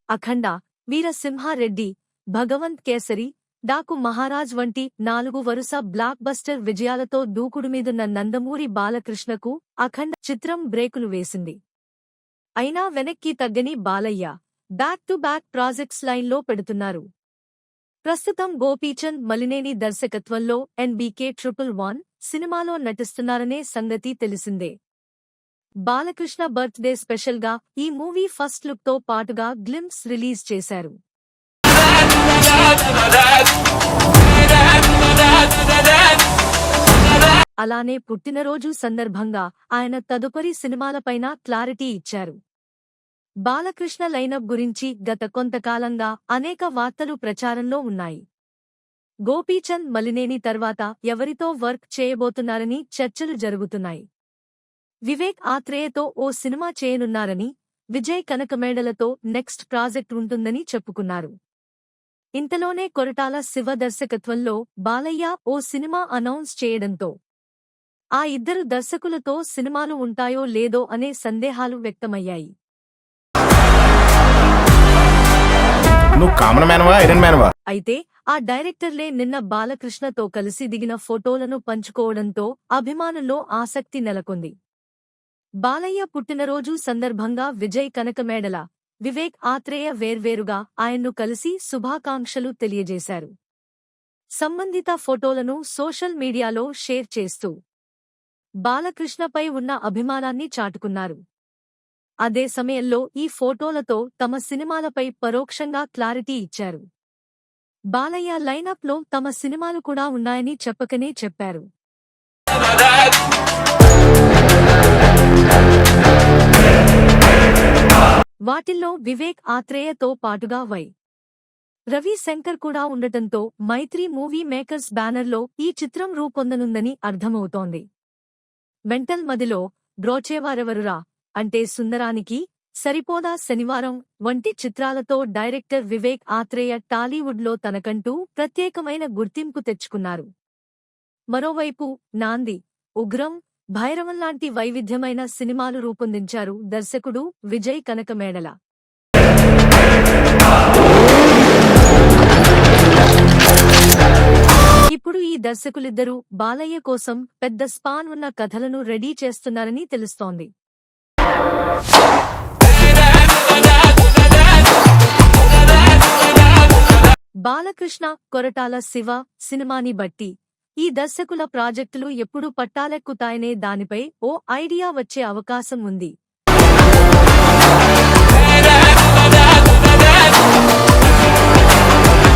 అఖండ, వీరసింహారెడ్డి, భగవంత్ కేసరి, డాకు మహారాజ్ వంటి 4 వరుస block buster విజయాలతో దూకుడుమీదున్న నందమూరి బాలకృష్ణకు అఖండ చిత్రం బ్రేకులు వేసింది. అయినా వెనక్కి తగ్గని Balayya back to back projects లైన్లో పెడుతున్నారు. ప్రస్తుతం గోపీచంద్ మలినేని దర్శకత్వంలో NBK 111 సినిమాలో నటిస్తున్నారనే సంగతి తెలిసిందే. బాలకృష్ణ బర్త్డే స్పెషల్గా ఈ మూవీ ఫస్ట్ లుక్తో పాటుగా గ్లింప్స్ రిలీజ్ చేశారు. అలానే పుట్టినరోజు సందర్భంగా ఆయన తదుపరి సినిమాలపైన క్లారిటీ ఇచ్చారు. బాలకృష్ణ లైనప్ గురించి గత కొంతకాలంగా అనేక వార్తలు ప్రచారంలో ఉన్నాయి. గోపీచంద్ మలినేని తర్వాత ఎవరితో వర్క్ చేయబోతున్నారని చర్చలు జరుగుతున్నాయి. వివేక్ ఆత్రేయతో ఓ సినిమా చేయనున్నారని, విజయ్ కనకమేడలతో నెక్స్ట్ ప్రాజెక్ట్ ఉంటుందని చెప్పుకున్నారు. ఇంతలోనే కొరటాల శివ దర్శకత్వంలో బాలయ్య ఓ సినిమా అనౌన్స్ చేయడంతో ఆ ఇద్దరు దర్శకులతో సినిమాలు ఉంటాయో లేదో అనే సందేహాలు వ్యక్తమయ్యాయి. అయితే ఆ డైరెక్టర్లే నిన్న బాలకృష్ణతో కలిసి దిగిన ఫోటోలను పంచుకోవడంతో అభిమానుల్లో ఆసక్తి నెలకొంది. బాలయ్య పుట్టినరోజు సందర్భంగా విజయ్ కనకమేడల, వివేక్ ఆత్రేయ వేర్వేరుగా ఆయన్ను కలిసి శుభాకాంక్షలు తెలియజేశారు. సంబంధిత ఫోటోలను సోషల్ మీడియాలో షేర్ చేస్తూ బాలకృష్ణపై ఉన్న అభిమానాన్ని చాటుకున్నారు. అదే సమయంలో ఈ ఫోటోలతో తమ సినిమాలపై పరోక్షంగా క్లారిటీ ఇచ్చారు. బాలయ్య లైనప్లో తమ సినిమాలు కూడా ఉన్నాయని చెప్పకనే చెప్పారు. వాటిల్లో వివేక్ ఆత్రేయతో పాటుగా వై. రవి శంకర్ కూడా ఉండటంతో మైత్రి మూవీ మేకర్స్ బ్యానర్లో ఈ చిత్రం రూపొందనుందని అర్థమవుతోంది. మెంటల్ మదిలో, బ్రోచేవారెవరురా అంటే సుందరానికి, సరిపోదా శనివారం వంటి చిత్రాలతో డైరెక్టర్ వివేక్ ఆత్రేయ టాలీవుడ్లో తనకంటూ ప్రత్యేకమైన గుర్తింపు తెచ్చుకున్నారు. మరోవైపు నాంది, ఉగ్రం, భైరవంలాంటి వైవిధ్యమైన సినిమాలు రూపొందించారు దర్శకుడు విజయ్ కనకమేడల. ఇప్పుడు ఈ దర్శకులిద్దరూ బాలయ్య కోసం పెద్ద స్పాన్ ఉన్న కథలను రెడీ చేస్తున్నారని తెలుస్తోంది. బాలకృష్ణ, కొరటాల శివ సినిమాని బట్టి ఈ దర్శకుల ప్రాజెక్టులు ఎప్పుడు పట్టాలెక్కుతాయనే దానిపై ఓ ఐడియా వచ్చే అవకాశం ఉంది.